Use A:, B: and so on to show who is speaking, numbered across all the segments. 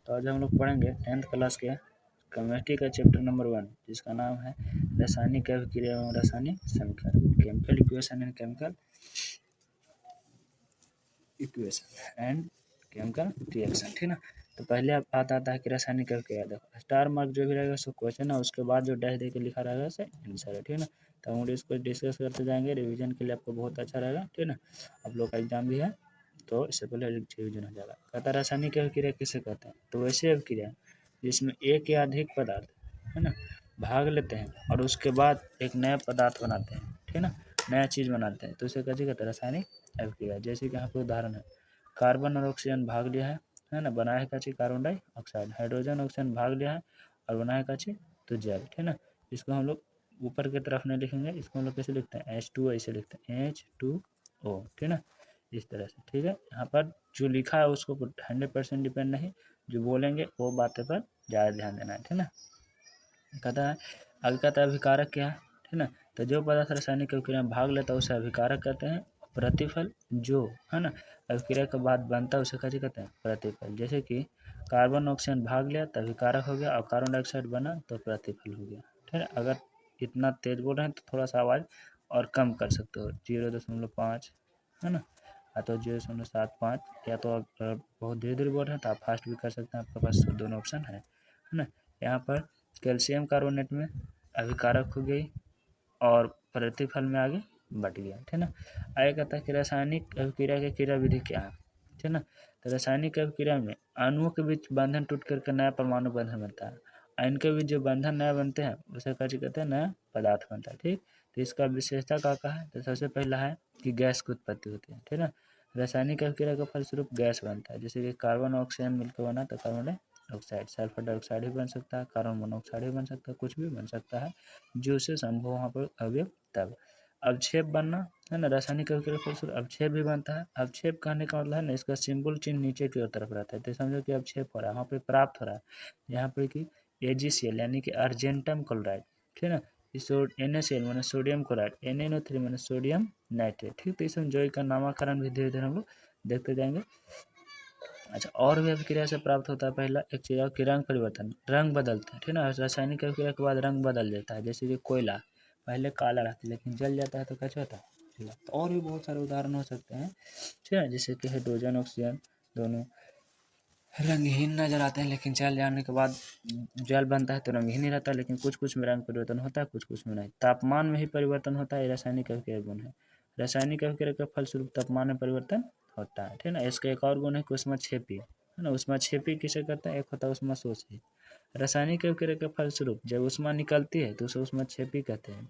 A: तो आज हम लोग पढ़ेंगे 10th क्लास के केमिस्ट्री का चैप्टर नंबर 1, जिसका नाम है रासायनिक अभिक्रिया एवं रासायनिक समीकरण, chemical equation and chemical equation and chemical reaction. ठीक ना। तो पहले अब आता है कि रासायनिक अभिक्रिया। देखो स्टार मार्क जो भी रहेगा सो क्वेश्चन है, उसके बाद जो डैश दे के लिखा रहेगा से आंसर है। ठीक ना। तो हम इसको डिस्कस करते जाएंगे, रिवीजन के लिए आपको बहुत अच्छा रहेगा। ठीक ना। आप लोग का एग्जाम भी है तो इससे पहले रिवीजन हो जाएगा। कहता है रासायनिक अभिक्रिया किसे कहते हैं, तो वैसे अभिक्रिया जिसमें एक या अधिक पदार्थ है ना भाग लेते हैं और उसके बाद एक नया पदार्थ बनाते हैं। ठीक ना, नया चीज बनाते हैं, तो उसे कैसे कहते हैं रासायनिक अभिक्रिया। जैसे कि यहाँ पे उदाहरण है, कार्बन और ऑक्सीजन भाग लिया है ना, बनाया है काची कार्बन डाइऑक्साइड, हाइड्रोजन ऑक्सीजन भाग लिया है और बनाया है काची तो जल। ठीक ना। इसको हम लोग ऊपर की तरफ नहीं लिखेंगे, इसको हम लोग कैसे लिखते हैं H2O, ऐसे लिखते हैं H2O। ठीक ना, इस तरह से। ठीक है, यहाँ पर जो लिखा है उसको 100% डिपेंड नहीं, जो बोलेंगे वो बातें पर ज़्यादा ध्यान देना है। ठीक ना। कहता है आगे कहता है अभिकारक क्या है। ठीक ना, तो जो पदार्थ रासायनिक अभिक्रिया में भाग लेता है उसे अभिकारक कहते हैं। प्रतिफल जो है ना अभिक्रिया के बाद बनता है उसे कैसे कहते हैं प्रतिफल। जैसे कि कार्बन ऑक्सीजन भाग लिया तो अभिकारक हो गया और कार्बन डाइऑक्साइड बना तो प्रतिफल हो गया। ठीक है, अगर इतना तेज बोल रहे हैं तो थोड़ा सा आवाज़ और कम कर सकते हो, 0.5 है ना, या तो 0.75, या तो अगर बहुत धीरे धीरे बोल रहे हैं तो आप फास्ट भी कर सकते हैं, आपके पास दोनों ऑप्शन है ना। यहाँ पर कैल्शियम कार्बोनेट में अभिकारक हो गई और प्रतिफल में आगे बढ़ गया। ठीक है ना। आगे कहता है कि रासायनिक अभिक्रिया की क्रिया विधि क्या है। ठीक है ना, तो रासायनिक अभिक्रिया में अणुओं के बीच बंधन टूट करके नया परमाणु बंधन बनता है और इनके बीच जो बंधन नया बनते हैं उसे कैसे कहते हैं नया पदार्थ बनता है। ठीक, तो इसका विशेषता क्या है, तो सबसे पहला है कि गैस की उत्पत्ति होती है। ठीक है ना, रासायनिक अभिक्रिया के फलस्वरूप गैस बनता है, जैसे कि कार्बन ऑक्सीजन मिलकर बना तो कार्बन डाइऑक्साइड, सल्फर डाइऑक्साइड भी बन सकता है, कार्बन मोनोऑक्साइड भी बन सकता है, कुछ भी बन सकता है जो से संभव वहाँ पर अवयव। तब अवक्षेप बनना है ना, रासायनिक अभिक्रिया के फलस्वरूप अवक्षेप भी बनता है। अवक्षेप कहने का मतलब है ना, इसका सिंबल चिन्ह नीचे की तरफ रहता है, तो समझो कि अवक्षेप हो रहा है, वहाँ पे प्राप्त हो रहा है, यहाँ पे कि AgCl यानी कि अर्जेंटम क्लोराइड। ठीक है ना, NaCl माने सोडियम क्लोराइड, NaNO3 माने सोडियम नाइट्रेट। ठीक, तो इसमें जो का नामकरण भी धीरे धीरे हम लोग देखते जाएंगे। अच्छा, और भी अभिक्रिया से प्राप्त होता है पहला एक चीज कि रंग परिवर्तन, रंग बदलते हैं। ठीक है ना, रासायनिक अभिक्रिया के बाद रंग बदल जाता है, जैसे कि कोयला पहले काला रहता है लेकिन जल जाता है तो कैसे होता है पीला। तो और भी बहुत सारे उदाहरण हो सकते हैं। ठीक है, जैसे कि हाइड्रोजन ऑक्सीजन दोनों रंगहीन नजर आते हैं लेकिन जल जाने के बाद जल बनता है तो रंगहीन ही रहता है, लेकिन कुछ कुछ में रंग परिवर्तन होता है, कुछ कुछ में नहीं। तापमान में ही परिवर्तन होता है, रासायनिक अभिक्रिया गुण है। रासायनिक अभिक्रिया के फलस्वरूप तापमान में परिवर्तन होता है। ठीक है ना, इसका एक और गुण है कि ऊष्माक्षेपी है ना, ऊष्माक्षेपी किसे कहते हैं, एक होता है ऊष्माशोषी। रासायनिक अभिक्रिया के फलस्वरूप जब ऊष्मा निकलती है तो उसे ऊष्माक्षेपी कहते हैं,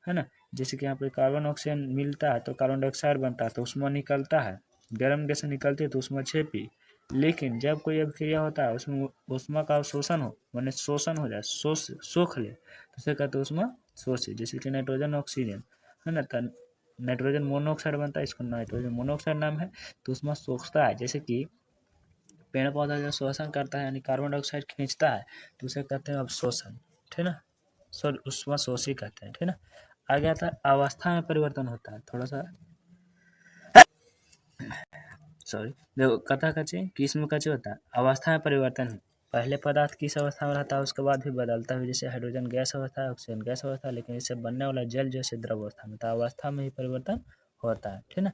A: है ना। जैसे कि यहाँ पे कार्बन ऑक्सीजन मिलता है तो कार्बन डाइऑक्साइड बनता है तो ऊष्मा निकलता है, गर्म गैस निकलती है तो ऊष्माक्षेपी। लेकिन जब कोई अभिक्रिया होता है उसमें ऊष्मा का शोषण हो, माने शोषण हो जाए, सोख ले, तो उसे कहते हैं ऊष्मा शोषी। जैसे कि नाइट्रोजन ऑक्सीजन है ना, तो नाइट्रोजन मोनोऑक्साइड बनता है, इसको नाइट्रोजन मोनोऑक्साइड नाम है, तो उसमें सोखता है। जैसे कि पेड़ पौधा जब शोषण करता है यानी कार्बन डाइऑक्साइड खींचता है तो उसे कहते हैं अवशोषण। ठीक है ना, उसमें शोषी कहते हैं। ठीक है ना। आगे आता है अवस्था में परिवर्तन होता है, थोड़ा सा सॉरी, देखो कथा कचे कि इसमें कचे होता है अवस्था में परिवर्तन है, पहले पदार्थ किस अवस्था में रहता है उसके बाद भी बदलता है, जैसे हाइड्रोजन गैस अवस्था है, ऑक्सीजन गैस अवस्था है, लेकिन इससे बनने वाला जल जैसे द्रव अवस्था में, तो अवस्था में ही परिवर्तन होता है। ठीक है ना,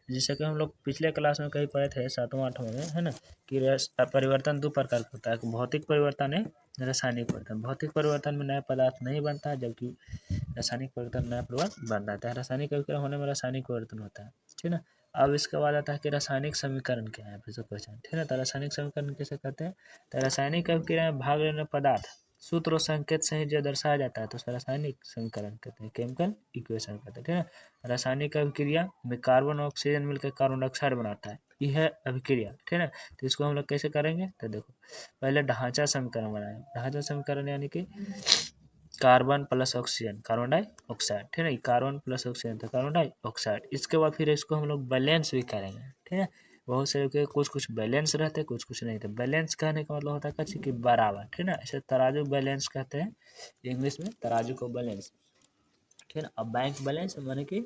A: जैसे कि हम लोग पिछले क्लास में कहीं पढ़े थे 7वां 8वां में, है ना, कि परिवर्तन 2 प्रकार का होता है, भौतिक परिवर्तन है रासायनिक परिवर्तन। भौतिक परिवर्तन में नया पदार्थ नहीं बनता है, जबकि रासायनिक परिवर्तन नया पदार्थ बन जाता है। रासायनिक अभिक्रिया होने में रासायनिक परिवर्तन होता है। ठीक है ना, अब इसके बाद आता है कि रासायनिक समीकरण क्या है, फिर से क्वेश्चन। ठीक है ना, तो रासायनिक समीकरण कैसे कहते हैं, तो रासायनिक अभिक्रिया में भाग लेने पदार्थ सूत्र और संकेत सहित जो दर्शाया जाता है तो उसका रासायनिक समीकरण कहते हैं, केमिकल इक्वेशन कहते हैं। ठीक है, रासायनिक अभिक्रिया में कार्बन और ऑक्सीजन मिलकर कार्बन डाइऑक्साइड बनाता है, यह है अभिक्रिया। ठीक है ना, तो इसको हम लोग कैसे करेंगे, तो देखो पहले ढांचा समीकरण बनाए, ढांचा समीकरण यानी कि carbon plus oxygen carbon dioxide. ठीक है, कार्बन प्लस ऑक्सीजन तो कार्बन डाइऑक्साइड। इसके बाद फिर इसको हम लोग बैलेंस भी करेंगे। ठीक है, बहुत सारे के कुछ कुछ बैलेंस रहते हैं, कुछ कुछ नहीं। तो बैलेंस कहने का मतलब होता है कि बराबर। ठीक है ना, ऐसे तराजू बैलेंस कहते हैं इंग्लिश में, तराजू को बैलेंस। ठीक है। अब बैंक बैलेंस माने कि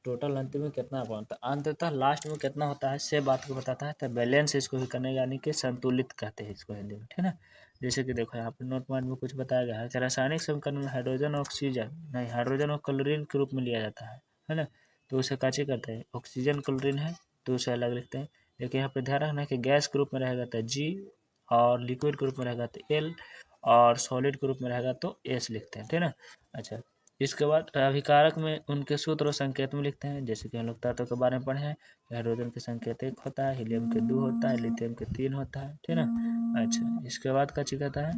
A: टोटल अंतिम में कितना अकाउंट, तो अंततः लास्ट में कितना होता है से बात को बताता है, तो बैलेंस इसको भी करने यानी कि संतुलित कहते हैं इसको हिंदी में, ठीक है। जैसे कि देखो यहाँ पर नोट पॉइंट में कुछ बताया गया है कि रासायनिक समीकरण में हाइड्रोजन ऑक्सीजन नहीं, हाइड्रोजन और क्लोरीन के रूप में लिया जाता है ना। तो उसे कैसे करते हैं, ऑक्सीजन क्लोरीन है तो उसे अलग लिखते हैं, लेकिन यहाँ पर ध्यान रखना है कि गैस के रूप में रहेगा तो जी, और लिक्विड के रूप में रहेगा तो एल, और सॉलिड के रूप में रहेगा तो एस लिखते हैं, ठीक है ना। अच्छा, इसके बाद अभिकारक में उनके सूत्र और संकेत में लिखते हैं, जैसे कि हम लोग तत्व के बारे में पढ़े हैं। हाइड्रोजन के संकेत 1 होता है, हीलियम के 2 होता है, लिथियम के 3 होता है, ठीक है ना। अच्छा, इसके बाद क्या चीज कहता है,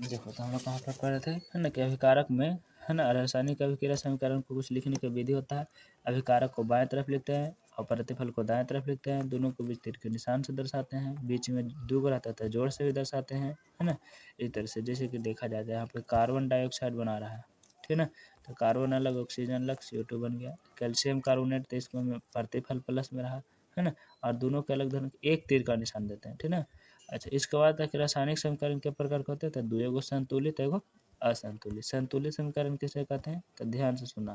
A: देखो तो हम लोग कहाँ पर पढ़ रहे थे, है ना, कि अभिकारक में, है ना, रासायनिक अभिक्रिया समीकरण को कुछ लिखने की विधि होता है। अभिकारक को बाएं तरफ लिखते हैं और प्रतिफल को दाएं तरफ लिखते हैं, दोनों को बीच तीर के निशान से दर्शाते हैं, बीच में दो रहता है जोड़ से भी दर्शाते हैं, है ना। इस तरह से जैसे कि देखा जाता है यहाँ पे कार्बन डाइऑक्साइड बना रहा है, ठीक है ना, तो कार्बन अलग ऑक्सीजन अलग CO2 बन गया। कैल्शियम कार्बोनेट तो इसको में प्रतिफल प्लस में रहा, है ना, और दोनों के अलग दोनों एक तीर का निशान देते हैं, ठीक है ना। अच्छा, इसके बाद है कि रासायनिक समीकरण के प्रकार के होते हैं, तो दो, एगो संतुलित एगो असंतुलित। संतुलित समीकरण किसे कहते हैं, तो ध्यान से सुना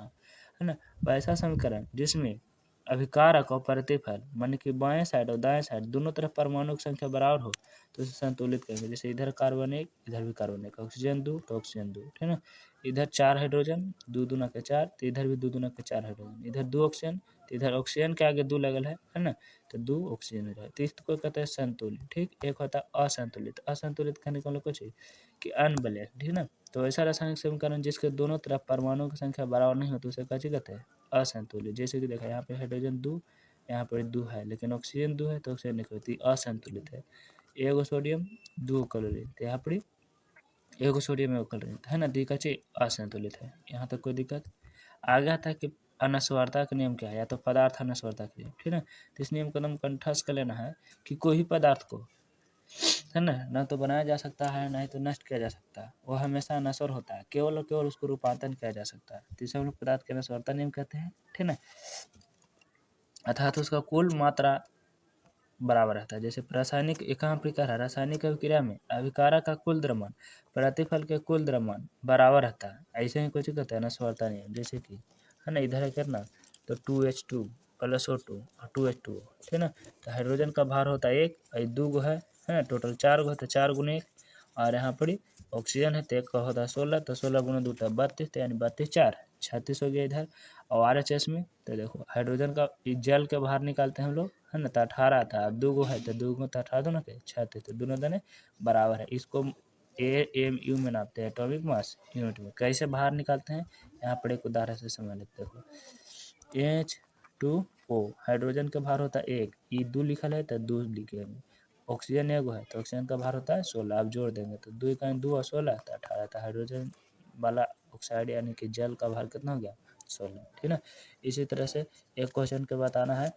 A: है ना, वैसा समीकरण जिसमें अभिकारक और प्रतिफल मान कि बाएं साइड और दाएं साइड दोनों तरफ परमाणु की संख्या बराबर हो तो उसे संतुलित कहेंगे। जैसे इधर कार्बन 1 इधर भी कार्बन 1, ऑक्सीजन 2 तो ऑक्सीजन 2, ठीक है ना। इधर 4 हाइड्रोजन, 2 दूना के 4, तो इधर भी 2 दूना के 4 हाइड्रोजन, इधर 2 ऑक्सीजन, तो इधर ऑक्सीजन के आगे 2 लगल है ना, तो 2 ऑक्सीजन हो जाए, तो इसको कहते हैं संतुलित, ठीक। एक होता है असंतुलित, असंतुलित कहने का मतलब कुछ है कि अनबैलेंस, ठीक है ना। तो ऐसा रासायनिक समीकरण जिसके दोनों तरफ परमाणु की संख्या बराबर नहीं होती उसे कैसे कहते हैं, असंतुलित। जैसे कि देखा यहाँ पे हाइड्रोजन 2, यहाँ पर 2 है, लेकिन ऑक्सीजन 2 है तो ऑक्सीजन नहीं होती, असंतुलित है। एगो सोडियम 2 क्लोरीन, तो यहाँ पर एगो सोडियम एगो क्लोरीन, है ना, दी का चीज असंतुलित है। यहाँ तक कोई दिक्कत। आगे आता है कि अनस्वरता का नियम क्या है, या तो पदार्थ अनस्वरता का नियम, ठीक है। तो इस नियम को एकदम कंठस्थ कर लेना है कि कोई भी पदार्थ को, है ना, न तो बनाया जा सकता है ना ही तो नष्ट किया जा सकता है, वह हमेशा अनस्वर होता है, केवल और केवल उसको रूपांतरण किया जा सकता है, तो इसे हम लोग पदार्थ के अनस्वरता नियम कहते हैं, ठीक है। अर्थात उसका कुल मात्रा बराबर रहता है। जैसे रासायनिक एकाम प्रकार है, रासायनिक अभिक्रिया में अभिकारक का कुल द्रव्यमान प्रतिफल के कुल द्रव्यमान बराबर रहता है, ऐसे ही कुछ कहते हैं अनस्वरता नियम। जैसे कि, है ना, इधर है कितना, तो 2H2 प्लस O2 और 2H2O, ठीक है ना। तो हाइड्रोजन का भार होता है 1, और 2 गो है ना, टोटल 4 गो है, तो 4 गुने 1, और यहाँ पर ऑक्सीजन है तो एक का होता है 16, तो 16 गुना 2 32, तो यानी 32 4 36 हो गया इधर। और RHS में तो देखो हाइड्रोजन का जल के बाहर निकालते हैं हम लोग, है ना, तो 18 आता है, अब 2 गो है तो 2 गो तो 18 दोनों के 36, तो दोनों दोनों बराबर है। इसको AMU में नापते हैं, एटॉमिक मास यूनिट में। कैसे बाहर निकालते हैं, यहाँ पर एक उदाहरण से समझ लेते हो। H2O हाइड्रोजन का भार होता है 1, ई 2 लिखल है तो 2 लिखेंगे। ऑक्सीजन एगो है तो ऑक्सीजन का भार होता है 16, आप जोड़ देंगे तो 2 का 2 और 16 तो 18, तो हाइड्रोजन वाला ऑक्साइड यानी कि जल का भार कितना हो गया, 16, ठीक है ना। इसी तरह से एक क्वेश्चन के बताना है,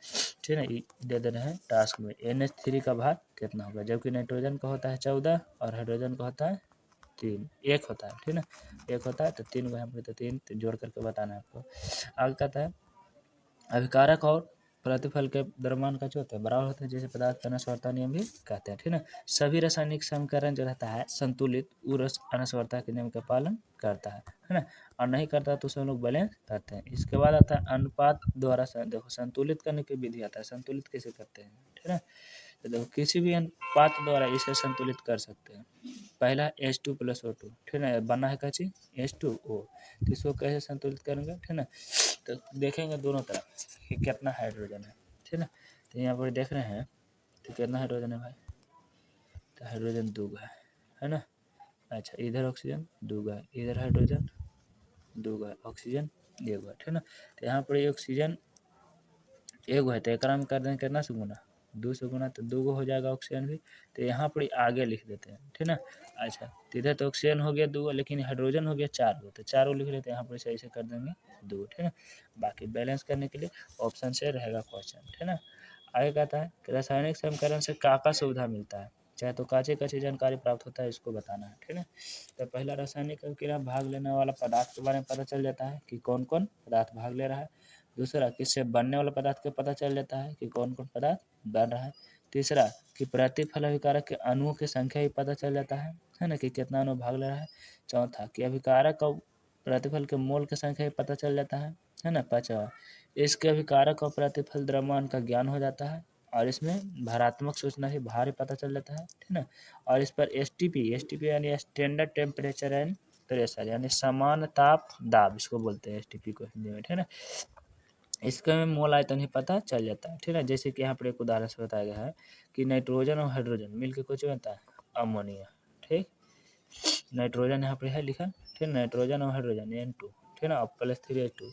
A: ठीक है ना, दे दे रहे हैं टास्क में NH3 का भार कितना होगा, जबकि नाइट्रोजन का होता है 14 और हाइड्रोजन का होता है 3, एक होता है, ठीक है ना, एक होता है तो 3 को यहाँ पर, तो 3 जोड़ करके बताना है आपको। आगे कहता है अभिकारक और प्रतिफल के द्रव्यमान का जो होता है बराबर होता है, जैसे पदार्थ का अनस्वरता नियम भी कहते हैं, ठीक है ना। सभी रासायनिक समीकरण जो रहता है संतुलित अनस्वरता के नियम का पालन करता है ना, और नहीं करता तो उसे हम लोग बैलेंस करते हैं। इसके बाद आता है अनुपात द्वारा देखो संतुलित करने की विधि आता है, संतुलित कैसे करते हैं, ठीक है ना। तो देखो किसी भी अनुपात द्वारा इसे संतुलित कर सकते हैं। पहला H2 प्लस O2, ठीक है ना, बना है क्या चीज H2O, तो इसको कैसे संतुलित करेंगे, ठीक है ना। तो देखेंगे दोनों तरफ कि कितना हाइड्रोजन है, ठीक है ना। तो यहाँ पर देख रहे हैं तो कितना हाइड्रोजन है भाई, तो हाइड्रोजन 2 है ना। अच्छा, इधर ऑक्सीजन 2 है, इधर हाइड्रोजन 2 है, ऑक्सीजन 1 है, ठीक है ना। तो यहाँ पर ऑक्सीजन 1 है तो एक में कर देंगे कितना से गुना, 2 से गुना, तो 2 हो जाएगा ऑक्सीजन भी, तो यहाँ पर आगे लिख देते हैं, ठीक है ना। अच्छा, तो इधर तो ऑक्सीजन हो गया 2, लेकिन हाइड्रोजन हो गया 4 गो, तो 4 लिख लेते हैं यहाँ पर, ऐसे कर देंगे 2, ठीक है ना। बाकी बैलेंस करने के लिए ऑप्शन से रहेगा क्वेश्चन, ठीक है ना। आगे कहता है कि रासायनिक समीकरण से का सुविधा मिलता है, चाहे तो काचे काचे जानकारी प्राप्त होता है, इसको बताना है, ठीक है। तो पहला रासायनिक अभिक्रिया भाग लेने वाला पदार्थ के बारे में पता चल जाता है कि कौन कौन पदार्थ भाग ले रहा है। दूसरा, किससे बनने वाला पदार्थ का पता चल जाता है कि कौन कौन पदार्थ बन रहा है। तीसरा, कि प्रतिफल अभिकारक के अणुओं की संख्या भी पता चल जाता है। है ना, कि कितना अणु भाग ले रहा है। चौथा कि अभिकारक और प्रतिफल के मोल की संख्या पता चल जाता है ना। पांचवा, इसके अभिकारक और प्रतिफल द्रव्यमान का ज्ञान हो जाता है, और इसमें भारात्मक सूचना ही भार पता चल जाता है, ठीक ना। और इस पर एसटीपी यानी स्टैंडर्ड टेम्परेचर एंड प्रेशर यानी समान ताप दाब इसको बोलते हैं एसटीपी को हिंदी में, ठीक ना। इसका में मोल आयतन ही पता चल जाता है, ठीक है। जैसे कि यहाँ पर एक उदाहरण से बताया गया है कि नाइट्रोजन और हाइड्रोजन मिलकर कुछ बनता है अमोनिया, ठीक। नाइट्रोजन यहाँ पे है लिखा, ठीक। नाइट्रोजन और हाइड्रोजन N2, ठीक ना, और +3H2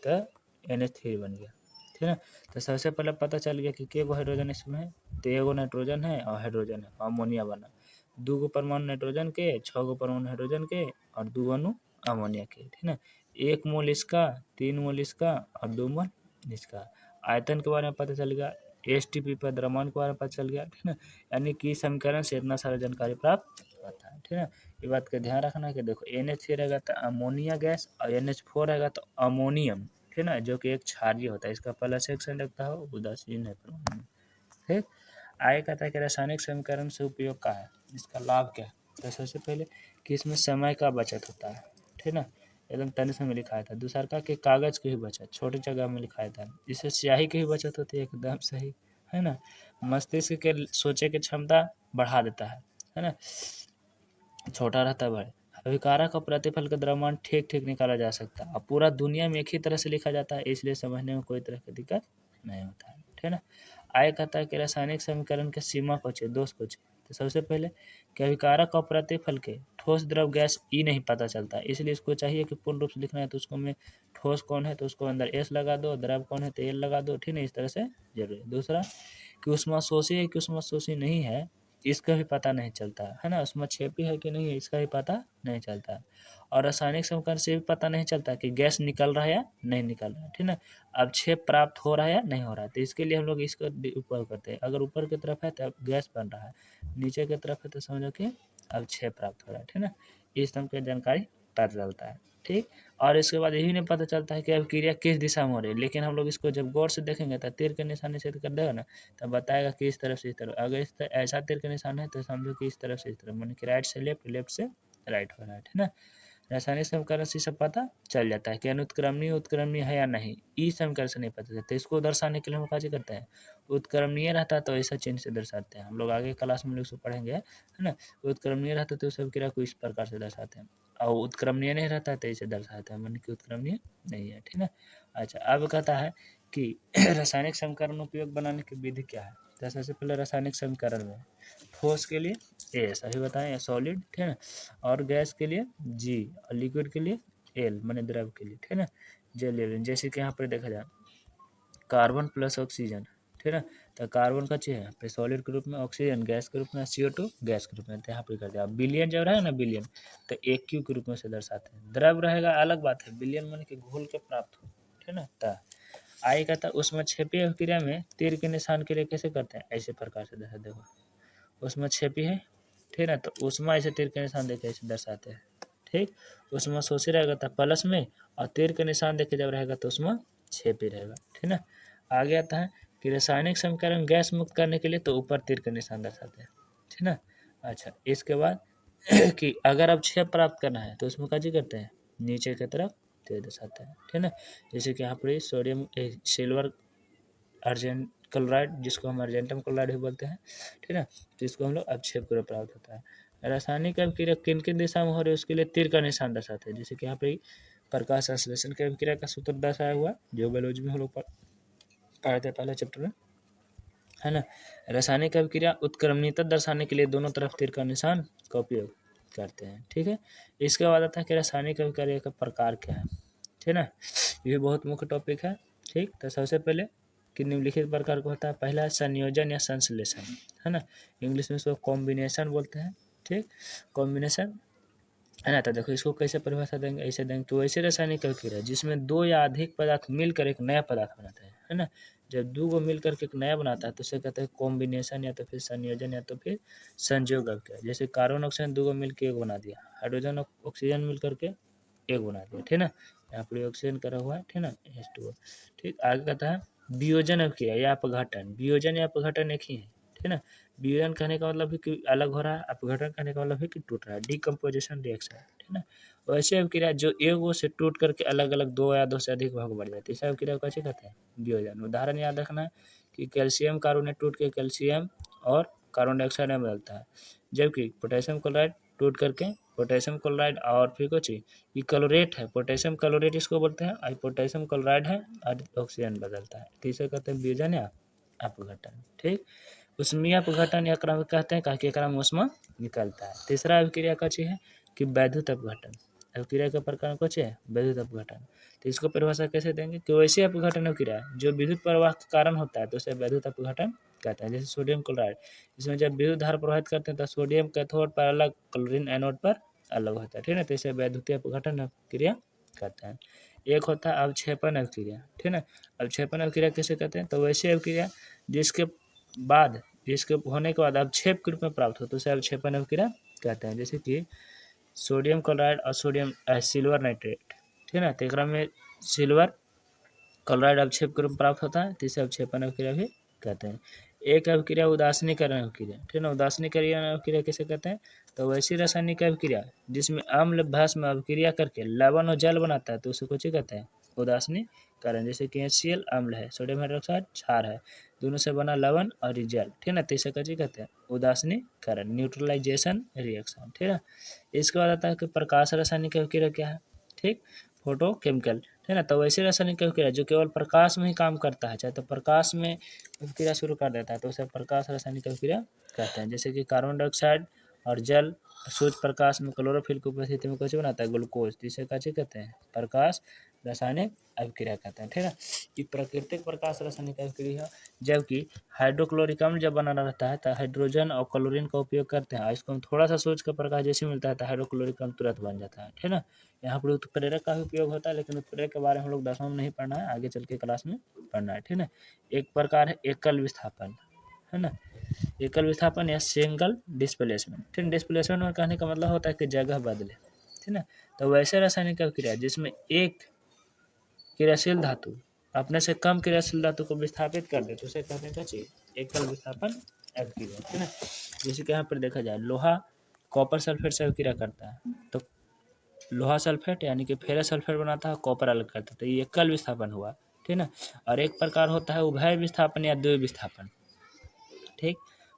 A: तो NH3 बन गया, ठीक है। तो सबसे पहले पता चल गया कि के गो हाइड्रोजन इसमें है, तो एगो नाइट्रोजन है और हाइड्रोजन है, अमोनिया बना। 2 गो परमाणु नाइट्रोजन के, 6 गो परमाणु हाइड्रोजन के और 2 अणु अमोनिया के, ठीक ना। 1 मोल इसका, 3 मोल इसका और 2 मोल इसका। आयतन के बारे में पता चल गया, एसटीपी पर द्रव्यमान के बारे में पता चल गया, ठीक ना। यानी कि समीकरण से इतना सारा जानकारी प्राप्त होता है, ठीक है। ये बात का ध्यान रखना है कि देखो NH3 रहेगा तो अमोनिया गैस और NH4 रहेगा तो अमोनियम, ठीक ना, जो कि एक क्षारीय होता है। इसका पहला सेक्शन लगता है उदासीन है परमाणु, ठीक। आगे कहता है कि रासायनिक समीकरण से उपयोग का है, इसका लाभ क्या है। तो सबसे पहले कि इसमें समय का बचत होता है, ठीक ना, एकदम तनिष्क में लिखाया था। दूसरा का कि कागज की भी बचत छोटी जगह में लिखाया था। इससे स्याही की भी बचत होती है, एकदम सही है ना। मस्तिष्क के सोचे की क्षमता बढ़ा देता है ना, छोटा रहता है बड़े। अभिकारक और प्रतिफल का द्रव्यमान ठीक ठीक निकाला जा सकता है और पूरा दुनिया में एक ही तरह से लिखा जाता है, इसलिए समझने में कोई तरह की दिक्कत नहीं होता है, ठीक है ना। आगे कहता है कि रासायनिक समीकरण के सीमा पूछे, दोष पूछे। तो सबसे पहले कि अभिकारक और प्रतिफल के ठोस द्रव गैस ई नहीं पता चलता, इसलिए इसको चाहिए कि पूर्ण रूप से लिखना है तो उसको में ठोस कौन है तो उसको अंदर एस लगा दो, द्रव कौन है तो एल लगा दो, ठीक है। इस तरह से जरूरी है। दूसरा कि उष्माशोषी है कि उष्माशोषी नहीं है इसका भी पता नहीं चलता है ना। उसमें छेपी है कि नहीं है इसका भी पता नहीं चलता। और रासायनिक समीकरण से भी पता नहीं चलता कि गैस निकल रहा है या नहीं निकल रहा है, ठीक ना। अब छेप प्राप्त हो रहा है या नहीं हो रहा है, तो इसके लिए हम लोग इसका उपयोग करते हैं। अगर ऊपर की तरफ है तो अब गैस बन रहा है, नीचे की तरफ है तो समझो कि अब छेप प्राप्त हो रहा है, ठीक ना। इस तरह की जानकारी पता चलता है, ठीक। और इसके बाद यही नहीं पता चलता है कि अब क्रिया किस दिशा में हो रही है, लेकिन हम लोग इसको जब गौर से देखेंगे तो तीर के निशानी से कर देगा ना, तब बताएगा कि इस तरफ से इस तरफ। अगर इस तरह ऐसा तीर का निशान है तो समझो कि इस तरफ से इस तरफ, माने कि राइट से लेफ्ट, लेफ्ट से राइट हो रहा है, ठीक ना। रासायनिक समीकरण से सब पता चल जाता है कि अनुत्क्रमणीय उत्क्रमणीय है या नहीं। ई समीकरण से नहीं पता चलता, इसको दर्शाने के लिए हम क्या करते हैं, उत्क्रमणीय रहता है तो ऐसा चिन्ह से दर्शाते हैं। हम लोग आगे क्लास में लोग पढ़ेंगे, है ना। उत्क्रमणीय रहता है तो सब क्रिया को इस प्रकार से दर्शाते हैं, और उत्क्रमणीय नहीं रहता है तो इसे दर्शाते हैं, मान कि उत्क्रमणीय नहीं है, ठीक है। अच्छा, अब कहता है कि रासायनिक समीकरण उपयोग बनाने की विधि क्या है। तो सबसे पहले रासायनिक समीकरण में ठोस के लिए ए सही बताएं सॉलिड, ठीक है ना, और गैस के लिए जी, और लिक्विड के लिए एल माने द्रव के लिए, ठीक है ना, जेल एल। जैसे कि यहाँ पर देखा जाए कार्बन प्लस ऑक्सीजन, ठीक है ना, तो कार्बन का चाहिए पे सॉलिड के रूप में, ऑक्सीजन गैस के रूप में, CO2 गैस के रूप में। तो यहाँ पर कर दिया बिलियन जब रहेगा ना, बिलियन तो एक क्यू के रूप में से दर्शाते हैं। द्रव रहेगा अलग बात है, बिलियन मान के घोल के प्राप्त हो, ठीक है ना। तो आएगा था उसमें छेपी क्रिया में तीर के निशान के लिए कैसे करते हैं, ऐसे प्रकार से दर्शा देखो, उसमें छेपी है, ठीक है, तो उसमें ऐसे तीर के निशान देके ऐसे दर्शाते हैं, ठीक। उसमें सोचे रहेगा तो प्लस में, और तीर के निशान देके जब रहेगा तो उसमें छेपी रहेगा, ठीक ना। आगे आता है कि रासायनिक समीकरण गैस मुक्त करने के लिए तो ऊपर तीर के निशान दर्शाते हैं, ठीक ना। अच्छा, इसके बाद कि अगर अब छेप प्राप्त करना है तो उसमें क्या करते हैं, नीचे की तरफ तीर दर्शाते हैं, ठीक ना। जैसे कि यहाँ पर सोडियम सिल्वर अर्जेंट क्लोराइड, जिसको हम अर्जेंटम क्लोराइड भी बोलते हैं, ठीक है, तो इसको हम लोग अवक्षेप के रूप प्राप्त होता है। रासायनिक अभिक्रिया किन किन दिशा में हो रही है उसके लिए तीर का निशान दर्शाते हैं। जैसे कि यहाँ पे प्रकाश संश्लेषण की अभिक्रिया का सूत्र दर्शाया हुआ, जो बायोलॉजी में हम लोग पढ़े थे पहले चैप्टर में, है ना। रासायनिक अभिक्रिया उत्क्रमणीयता दर्शाने के लिए दोनों तरफ तीर का निशान का उपयोग करते हैं, ठीक है। इसके बाद आता है कि रासायनिक अभिक्रिया का प्रकार क्या है, ठीक है। ये बहुत मुख्य टॉपिक है, ठीक। तो सबसे पहले कि निम्नलिखित प्रकार का होता है, पहला संयोजन या संश्लेषण, है ना, इंग्लिश में इसको कॉम्बिनेशन बोलते हैं, ठीक, कॉम्बिनेशन, है ना। तो देखो इसको कैसे परिभाषा देंगे, ऐसे देंगे कि वैसे रासायनिक अभिक्रिया जिसमें दो या अधिक पदार्थ मिलकर एक नया पदार्थ बनाते हैं, है ना। जब दो को मिलकर के एक नया बनाता है तो उसे कहते हैं कॉम्बिनेशन, या तो फिर संयोजन, या तो फिर संयोग अभिक्रिया। जैसे कार्बन ऑक्सीजन दो को मिलकर एक बना दिया, हाइड्रोजन ऑक्सीजन मिलकर के एक बना दिया, ठीक ना। यहाँ पर ऑक्सीजन करा हुआ है, ठीक ना, H2O, ठीक। आगे कहता है वियोजन अभिक्रिया या अपघटन। वियोजन या अपघटन एक ही है, ठीक है। वियोजन कहने का मतलब है कि अलग हो रहा है, अपघटन कहने का मतलब है कि टूट रहा है, डिकम्पोजिशन रिएक्शन, ठीक है ना। वैसे अभिक्रिया जो एगो से टूट करके अलग अलग दो या दो से अधिक भाग बढ़ जाती है, इस अभिक्रिया को कैसे कहते हैं, वियोजन। उदाहरण याद रखना है कि कैल्शियम कार्बोनेट टूट के कैल्शियम और कार्बन डाइऑक्साइड में बदलता है, जबकि पोटेशियम क्लोराइड टूट करके पोटेशियम क्लोराइड और फिर कुछ ये क्लोरेट है, पोटेशियम क्लोरेट इसको बोलते हैं, और पोटेशियम क्लोराइड है और ऑक्सीजन बदलता है, तो इसे कहते हैं वियोजन या अपघटन, ठीक। उष्मीय अपघटन एकरा कहते हैं काहे एकरा में उष्मा निकलता है। तीसरा अभिक्रिया का चीज है कि वैद्युत अपघटन, अभिक्रिया के प्रकार कुछ है वैद्युत अपघटन, तो इसको परिभाषा कैसे देंगे कि वैसे अपघटन अभिक्रिया जो विद्युत प्रवाह के कारण होता है तो उसे वैद्युत अपघटन कहते हैं। जैसे सोडियम क्लोराइड, इसमें जब विद्युत धारा प्रवाहित करते हैं तो सोडियम कैथोड पर अलग, क्लोरीन एनोड पर अलग होता है, ठीक है, तो इसे वैद्युत अपघटन अभिक्रिया कहते हैं। एक होता है अवक्षेपण अभिक्रिया, ठीक है। अवक्षेपण अभिक्रिया कैसे कहते हैं, तो वैसे अभिक्रिया जिसके बाद, जिसके होने के बाद अवक्षेप के रूप में प्राप्त हो तो उसे अवक्षेपण अभिक्रिया कहते हैं। जैसे कि सोडियम क्लोराइड और सोडियम सिल्वर नाइट्रेट, ठीक है ना, तो एकरा में सिल्वर क्लोराइड अवक्षेप के रूप में प्राप्त होता है, तो इसे अवक्षेपण अभिक्रिया भी कहते हैं। एक अभिक्रिया उदासीनीकरण अभिक्रिया, ठीक है ना, उदासीनीकरण अभिक्रिया कैसे कहते हैं, तो वैसी रासायनिक अभिक्रिया जिसमें अम्ल भस्म अभिक्रिया करके लवण और जल बनाता है तो उसे कुछ कहते हैं उदासीनीकरण। जैसे कि HCl अम्ल है, सोडियम हाइड्रोक्साइड क्षार है, दोनों से बना लवण और जल, ठीक है ना, तो इसे कैसे कहते हैं उदासीनीकरण, न्यूट्रलाइजेशन रिएक्शन, ठीक है। इसके बाद आता है कि प्रकाश रासायनिक अभिक्रिया क्या है, ठीक, फोटोकेमिकल, ठीक है ना, तो वैसे रासायनिक अभिक्रिया जो केवल प्रकाश में ही काम करता है, चाहे तो प्रकाश में अभिक्रिया शुरू कर देता है तो उसे प्रकाश रासायनिक अभिक्रिया कहते हैं। जैसे कि कार्बन डाइऑक्साइड और जल सूर्य प्रकाश में क्लोरोफिल की उपस्थिति में कैसे बनाता है ग्लूकोज, जिसे कैसे कहते हैं प्रकाश रासायनिक अभिक्रिया कहते हैं, ठीक है। कि प्राकृतिक प्रकाश रासायनिक अभिक्रिया, जबकि हाइड्रोक्लोरिक अम्ल जब बनाना रहता है तो हाइड्रोजन और क्लोरीन का उपयोग करते हैं, इसको हम थोड़ा सा सूर्य का प्रकाश जैसे मिलता है तो हाइड्रोक्लोरिक अम्ल तुरंत बन जाता है, ठीक है ना। यहाँ पर उत्प्रेरक का भी उपयोग होता है, लेकिन उत्प्रेरक के बारे में हम लोग 10वीं में नहीं पढ़ना है, आगे चल के क्लास में पढ़ना है, ठीक है। एक प्रकार है एकल विस्थापन, है ना, एकल विस्थापन या सिंगल डिस्प्लेसमेंट, ठीक है। डिस्प्लेसमेंट में कहने का मतलब होता है कि जगह बदले, ठीक है ना, तो वैसे रासायनिक अभिक्रिया जिसमें एक क्रियाशील धातु अपने से कम क्रियाशील धातु को विस्थापित कर दे तो उसे कहने का चाहिए एकल विस्थापन अभिक्रिया, ठीक है ना। जैसे कि यहाँ पर देखा जाए लोहा कॉपर सल्फेट से अभिक्रिया करता है तो लोहा सल्फेट यानी कि फेरस सल्फेट बनाता है, कॉपर अलग करता है, तो ये एकल विस्थापन हुआ, ठीक है ना। और एक प्रकार होता है उभय विस्थापन या द्वि विस्थापन, ठीक,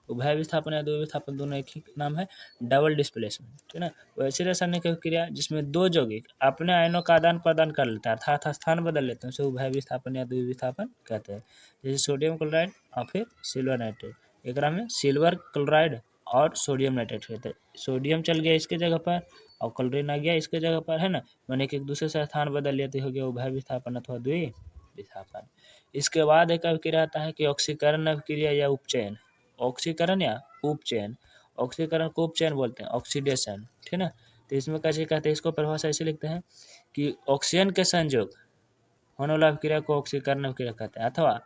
A: उभय विस्थापन या द्वि विस्थापन दोनों एक ही नाम है, डबल डिस्प्लेसमेंट, ठीक है ना। वैसे रासायनिक अभिक्रिया जिसमें दो यौगिक अपने आयनों का आदान प्रदान कर लेता है अर्थात स्थान बदल लेते हैं उसे उभय विस्थापन या द्वि विस्थापन कहते हैं। जैसे सोडियम क्लोराइड और फिर सिल्वर नाइट्रेट, एक में सिल्वर क्लोराइड और सोडियम नाइट्रेट कहते हैं, सोडियम चल गया इसके जगह पर और क्लोरीन आ गया इसके जगह पर, है ना, मैंने कि एक दूसरे से स्थान बदल लेते हो गया उभय विस्थापन अथवा द्वि विस्थापन। इसके बाद एक अभिक्रिया आता है कि ऑक्सीकरण अभिक्रिया या उपचयन, ऑक्सीकरण या उपचयन, ऑक्सीकरण को उपचयन बोलते हैं, ऑक्सीडेशन, ठीक है ना। तो इसमें कैसे कहते हैं, इसको परिभाषा ऐसे लिखते हैं कि ऑक्सीजन के संयोग होने वाला अभिक्रिया को ऑक्सीकरण अभिक्रिया कहते हैं, अथवा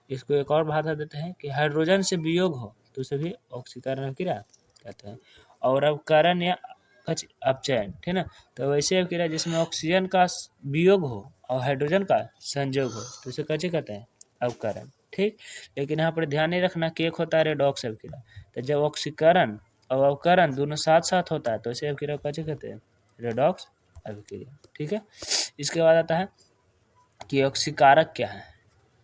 A: इसको एक और भाषा देते हैं कि हाइड्रोजन से वियोग हो तो उसे भी ऑक्सीकरण अभिक्रिया कहते हैं। और अवकरण या अपचयन, ठीक है ना, तो वैसे अभिक्रिया जिसमें ऑक्सीजन का वियोग हो और हाइड्रोजन का संयोग हो तो उसे कैसे कहते हैं अवकरण, ठीक। लेकिन यहाँ पर ध्यान नहीं रखना कि एक होता है रेडॉक्स अभिक्रिया, तो जब ऑक्सीकरण और अवकरण दोनों साथ साथ होता है तो इसे अभिक्रिया कैसे कहते हैं रेडॉक्स अभिक्रिया, ठीक है। इसके बाद आता है कि ऑक्सीकारक क्या है,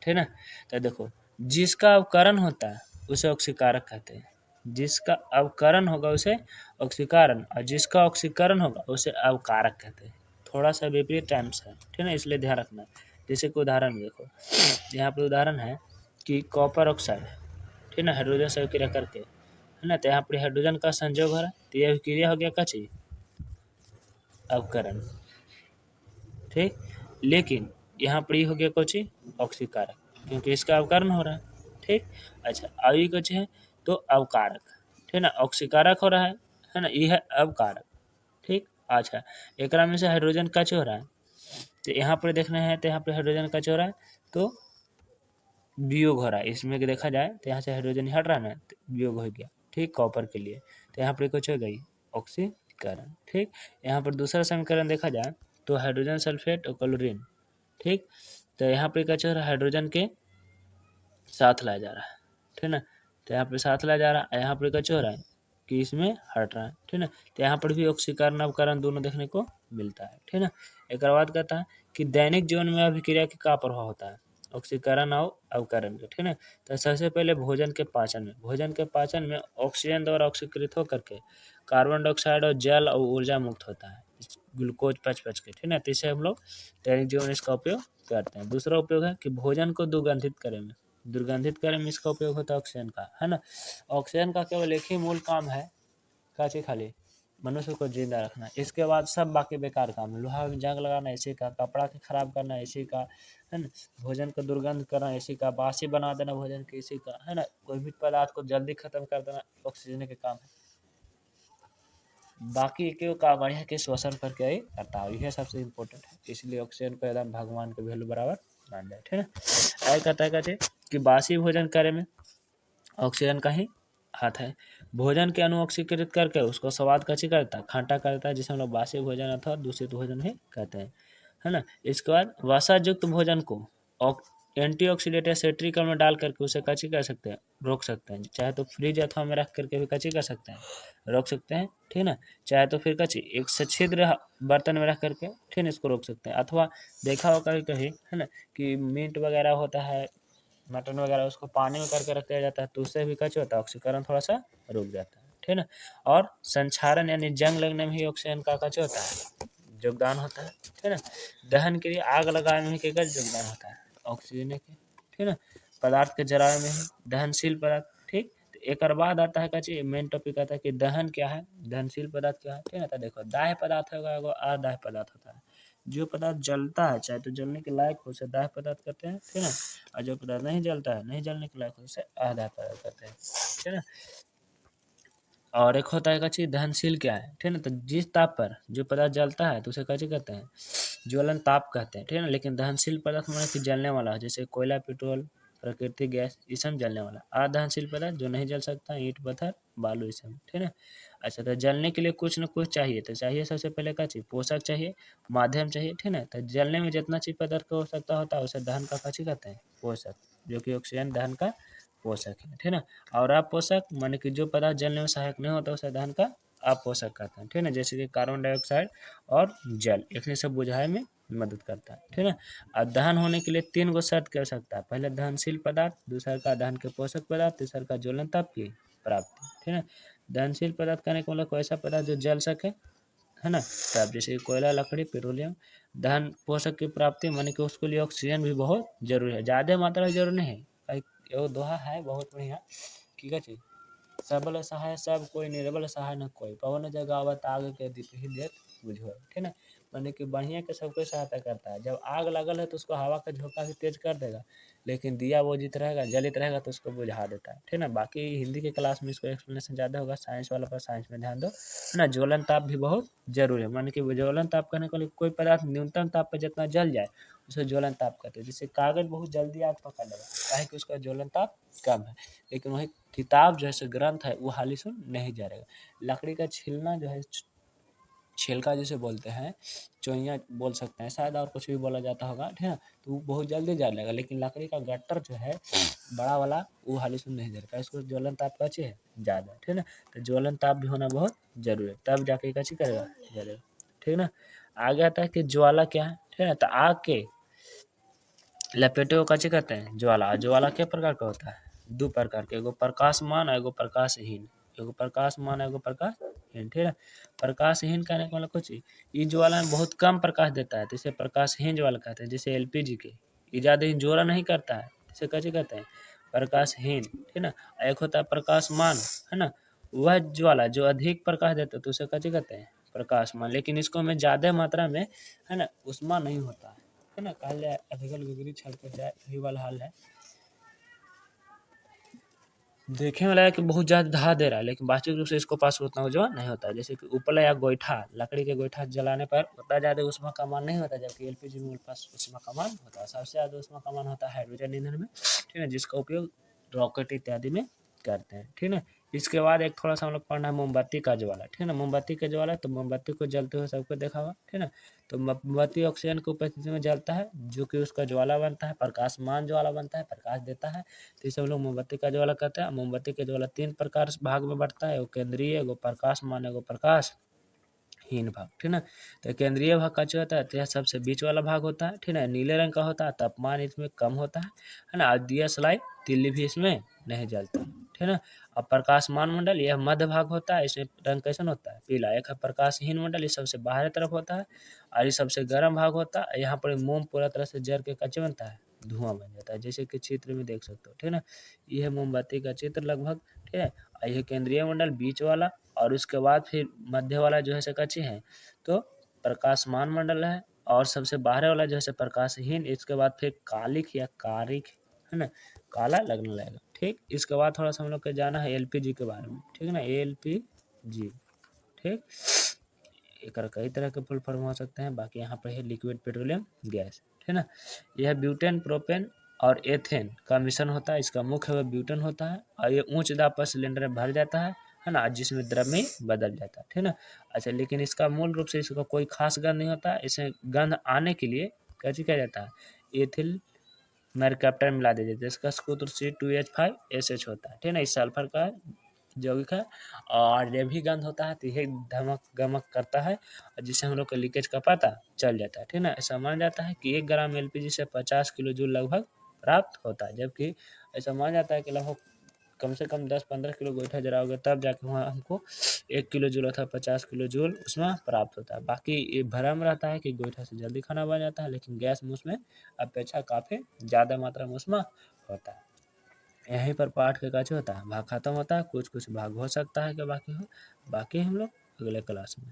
A: ठीक है ना, तो देखो जिसका अवकरण होता है उसे ऑक्सीकारक कहते हैं, जिसका अवकरण होगा उसे ऑक्सीकरण और जिसका ऑक्सीकरण होगा उसे अवकारक कहते हैं, थोड़ा सा विपरीत टाइम्स है, ठीक है ना, इसलिए ध्यान रखना। जैसे कि उदाहरण देखो यहाँ पर उदाहरण है कि कॉपर ऑक्साइड, ठीक है ना, हाइड्रोजन से अभिक्रिया करके, है ना, तो यहाँ पर हाइड्रोजन का संयोग हो रहा है तो यह अभिक्रिया हो गया क्या चाहिए अवकरण, ठीक। लेकिन यहाँ पर हो गया कुछ ऑक्सीकारक क्योंकि इसका अवकरण हो रहा है, ठीक। अच्छा अभी कुछ है तो अवकारक, ठीक है ना, ऑक्सीकारक हो रहा है ना, ये है अवकारक, ठीक। अच्छा एक में से हाइड्रोजन कच हो रहा है तो यहाँ पर देखना है तो यहाँ पर हाइड्रोजन कच हो रहा है तो वियोग हो रहा है, इसमें कि देखा जाए तो यहाँ से हाइड्रोजन हट रहा है ना तो वियोग हो गया, ठीक, कॉपर के लिए, तो यहाँ पर कुछ हो गई ऑक्सीकरण, ठीक। यहाँ पर दूसरा समीकरण देखा जाए तो हाइड्रोजन सल्फेट और क्लोरीन, ठीक, तो यहाँ पर क्या चल रहा है हाइड्रोजन के साथ लाया जा रहा है, ठीक है ना, तो यहाँ पे साथ ला जा रहा है, यहाँ पर क्या हो रहा है कि इसमें हट रहा है, ठीक है। तो यहाँ पर भी ऑक्सीकरण अवकरण दोनों देखने को मिलता है, ठीक है। एक बाद कहता है कि दैनिक जीवन में अभिक्रिया के क्या प्रभाव होता है, ऑक्सीकरण और अवकरण के, ठीक है। तो सबसे पहले भोजन के पाचन में ऑक्सीजन द्वारा ऑक्सीकृत होकर के कार्बन डाइऑक्साइड और जल और ऊर्जा मुक्त होता है, ग्लूकोज पच पच के, ठीक है। तो इसे हम लोग दैनिक जीवन में इसका उपयोग करते हैं। दूसरा उपयोग है कि भोजन को दुर्गंधित करे में इसका उपयोग होता है ऑक्सीजन का, है ना। ऑक्सीजन का केवल एक ही मूल काम है, काची खाली मनुष्य को जिंदा रखना, इसके बाद सब बाकी बेकार काम है। लोहा में जंग लगाना इसी का, कपड़ा के खराब करना इसी का, है ना। भोजन को दुर्गंध करना इसी का, बासी बना देना भोजन के इसी का, है ना। कोई भी पदार्थ को जल्दी खत्म कर देना ऑक्सीजन के काम है। बाकी के काम बढ़िया के श्वसन करके ही करता है, यह सबसे इम्पोर्टेंट है। इसलिए ऑक्सीजन को एकदम भगवान के वैल्यू बराबर मान जाए, ठीक है। आगे कहता है कहते कि बासी भोजन करे में ऑक्सीजन का ही हाथ है। भोजन के अणु ऑक्सीकृत करके उसको स्वाद कची करता है, खट्टा करता है, जिसे हम लोग बासी भोजन अथवा दूषित भोजन ही कहते हैं, है ना। इसके बाद वसा युक्त भोजन को एंटीऑक्सीडेंट या सेट्रिक में डाल करके उसे कची कर सकते हैं, रोक सकते हैं। चाहे तो फ्रिज अथवा में रख करके भी कची कर सकते हैं, रोक सकते हैं, ठीक है ना। चाहे तो फिर कची एक सच्छिद्र बर्तन में रख करके, ठीक है, इसको रोक सकते हैं। अथवा देखा होगा कहीं, है ना, कि मीट वगैरह होता है, मटन वगैरह, उसको पानी में करके रख दिया जाता है, तो उससे भी क्या होता है, ऑक्सीकरण थोड़ा सा रुक जाता है, ठीक है ना। और संक्षारण यानी जंग लगने में ही ऑक्सीजन का क्या होता है, योगदान होता है, ठीक है ना। दहन के लिए आग लगाने में क्या योगदान होता है, ऑक्सीजन के, ठीक है ना। पदार्थ के जलाने में ही दहनशील पदार्थ, ठीक। तो एक बाद आता है क्या मेन टॉपिक आता है कि दहन क्या है, दहनशील पदार्थ क्या है, ठीक है ना। तो देखो दाह्य पदार्थ होगा, अदाह्य पदार्थ होता है। जो पदार्थ जलता है चाहे तो जलने के लायक हो उसे दाह्य पदार्थ कहते हैं, ठीक है ना। और जो पदार्थ नहीं जलता है, नहीं जलने के लायक हो उसे अदाह्य पदार्थ कहते हैं, ठीक है ना। और एक होता है का चीज दहनशील क्या है, ठीक है ना। तो जिस ताप पर जो पदार्थ जलता है तो उसे क्या कहते हैं, ज्वलन ताप कहते हैं, ठीक है ना। लेकिन दहनशील पदार्थ माने कि जलने वाला है, जैसे कोयला, पेट्रोल, प्राकृतिक गैस, ये सब जलने वाला। अदहनशील पदार्थ जो नहीं जल सकता, ईंट, पत्थर, बालू, ये सब, ठीक है ना। अच्छा, तो जलने के लिए कुछ न कुछ चाहिए, तो चाहिए सबसे पहले क्या चीज़, पोषक चाहिए, माध्यम चाहिए, ठीक है ना। तो जलने में जितना चीज पदार्थ की आवश्यकता होता है उसे दहन का क्या कहते हैं, पोषक, जो कि ऑक्सीजन दहन का पोषक है, ठीक है ना। और अपोषक माने कि जो पदार्थ जलने में सहायक नहीं होता उसे दहन का अपोषक कहते हैं, ठीक है ना। जैसे कि कार्बन डाइऑक्साइड और जल, इसने सब बुझाए में मदद करता है, ठीक है ना। और दहन होने के लिए 3 गो शर्त की आवश्यकता है। पहले दहनशील पदार्थ, दूसरा का दहन के पोषक पदार्थ, तीसरा का ज्वलन ताप की प्राप्ति, ठीक है ना। दहनशील पदार्थ कहने का मतलब कोई ऐसा पदार्थ जो जल सके, है ना। तब जैसे कोयला, लकड़ी, पेट्रोलियम। दहन पोषक की प्राप्ति माने कि उसके लिए ऑक्सीजन भी बहुत जरूरी है, ज़्यादा मात्रा में जरूरी नहीं है। एगो दोहा है बहुत बढ़िया, ठीक है। सबल सहाय सब कोई, निर्बल सहाय न कोई, पवन जगावत आग के दीप ही देत बुझो, ठीक है ना। माने कि बढ़िया के सबको सहायता करता है। जब आग लगल है तो उसको हवा का झोंका भी तेज कर देगा, लेकिन दिया वो जित रहेगा, जलित रहेगा तो उसको बुझा देता है, ठीक है ना। बाकी हिंदी के क्लास में इसको एक्सप्लेनेशन ज़्यादा होगा, साइंस वाला पर साइंस में ध्यान दो, है ना। ज्वलन ताप भी बहुत जरूरी है, माने कि ज्वलन ताप करने के लिए कोई पदार्थ न्यूनतम ताप पर जितना जल जाए उसे ज्वलन ताप कहते हैं। जैसे कागज बहुत जल्दी आग पकड़ लेगा, काहे कि उसका ज्वलन ताप कम है, लेकिन वही किताब जैसे ग्रंथ है वो हाली सुन नहीं जलेगा। लकड़ी का छिलना जो है, छिलका जिसे बोलते हैं, चोइयाँ बोल सकते हैं शायद, और कुछ भी बोला जाता होगा, ठीक है। तो वो बहुत जल्दी जलेगा, लेकिन लकड़ी का गट्टर जो है बड़ा वाला वो हाली सुन नहीं जलेगा, इसको ज्वलन ताप का है ज़्यादा, ठीक है ना। तो ज्वलन ताप भी होना बहुत जरूरी है, तब जाके कची करेगा, जलेगा, ठीक है ना। आगे आता है कि ज्वाला क्या है, ठीक है ना। तो आग के लपेटे को कची कहते हैं, ज्वाला। ज्वाला के प्रकार का होता है, 2 प्रकार के, एगो प्रकाशमान एगो प्रकाशहीन, एगो प्रकाशमान एगो प्रकाशहीन, ठीक है। प्रकाशहीन कहने का मतलब कुछ ये ज्वाला में बहुत कम प्रकाश देता है, तो इसे प्रकाशहीन ज्वाला कहते हैं। जैसे एलपीजी के ये ज़्यादा जोरा नहीं करता है, इसे कैसे कहते हैं, प्रकाशहीन, ठीक है ना। एक होता है प्रकाशमान, है ना, वह ज्वाला जो अधिक प्रकाश देता है तो उसे कैसे कहते हैं, प्रकाशमान। लेकिन इसको में ज़्यादा मात्रा में, है ना, उष्मा नहीं होता है ना। कहल जाए अधिकल विपरीत छल कर जाए, यही वाला हाल है। देखने में लगा कि बहुत ज़्यादा धार दे रहा है, लेकिन वास्तविक रूप से इसको पास उतना ऊर्जा नहीं होता है। जैसे कि उपला या गोईठा, लकड़ी के गोईठा जलाने पर उतना ज़्यादा ऊष्मा का मान नहीं होता, जबकि एलपीजी में पास ऊष्मा का मान होता है। सबसे ज़्यादा ऊष्मा का मान होता है हाइड्रोजन ईंधन में, ठीक है, जिसका उपयोग रॉकेट इत्यादि में करते हैं, ठीक है। इसके बाद एक थोड़ा सा हम लोग पढ़ना है मोमबत्ती का ज्वाला, ठीक है ना। मोमबत्ती का ज्वाला, तो मोमबत्ती को जलते हुए सबको देखा हुआ, ठीक है ना। तो मोमबत्ती ऑक्सीजन की उपस्थिति में जलता है, जो कि उसका ज्वाला बनता है, प्रकाशमान ज्वाला बनता है, प्रकाश देता है, तो इसे हम लोग मोमबत्ती का ज्वाला कहते हैं। मोमबत्ती का ज्वाला 3 प्रकार भाग में बढ़ता है, एगो केंद्रीय, एगो प्रकाशमान, एगो प्रकाशहीन भाग, ठीक ना। तो केंद्रीय भाग का जो होता है, तो यह सबसे बीच वाला भाग होता है, ठीक है। नीले रंग का होता है, तापमान इसमें कम होता है ना। दिया सलाई तिल्ली भी इसमें नहीं जलता, ठीक है ना। अब प्रकाशमान मंडल, यह मध्य भाग होता है, इसमें रंग कैसन होता है, पीला। एक है प्रकाशहीन मंडल, ये सबसे बाहरी तरफ होता है, और ये सबसे गर्म भाग होता है। यहाँ पर मोम पूरा तरह से जल के कच्चे बनता है, धुआं बन जाता है, जैसे कि चित्र में देख सकते हो, ठीक है ना। ये है मोमबत्ती का चित्र लगभग, ठीक है। और यह केंद्रीय मंडल बीच वाला, और उसके बाद फिर मध्य वाला जो है से कच्चे हैं, तो प्रकाशमान मंडल है, और सबसे बाहर वाला जो है प्रकाशहीन। इसके बाद फिर कालिक या कारिक, है ना, काला लगने लगेगा, ठीक। इसके बाद थोड़ा सा हम लोग को जाना है एलपीजी के बारे में, ठीक है ना। एलपीजी, ठीक। एक कई तरह के फुल फॉर्म हो सकते हैं, बाकी यहाँ पर है लिक्विड पेट्रोलियम गैस, ठीक है ना। यह ब्यूटेन, प्रोपेन और एथेन का मिश्रण होता है। इसका मुख्य वह ब्यूटेन होता है, और ये उच्च दाब पर सिलेंडर में भर जाता है ना, जिसमें द्रव में बदल जाता है, ठीक है ना। अच्छा, लेकिन इसका मूल रूप से इसका कोई खास गंध नहीं होता। इसे गंध आने के लिए कैसे किया जाता है, एथिल मैरकैप्टर मिला दिया जाता है। इसका सूत्र C2H5SH होता है, ठीक है ना। इस सल्फर का यौगिक है, और ये भी गंध होता है, तो यह धमक गमक करता है, और जिससे हम लोग को लीकेज का पता चल जाता है, ठीक है ना। ऐसा माना जाता है कि 1 ग्राम एलपीजी से 50 किलो जूल लगभग प्राप्त होता है, जबकि ऐसा माना जाता है कि लगभग कम से कम 10-15 किलो गोईठा जलाओगे तब जाके वहाँ हमको 1 किलो जूल अथवा 50 किलो जूल उसमें प्राप्त होता है। बाकी ये भ्रम रहता है कि गोईठा से जल्दी खाना बन जाता है, लेकिन गैस में उसमें अपेक्षा काफ़ी ज़्यादा मात्रा में उसमें होता है। यहीं पर पाठ का कार्य होता है, भाग खत्म होता है। कुछ कुछ भाग हो सकता है कि बाकी हो, बाकी हम लोग अगले क्लास में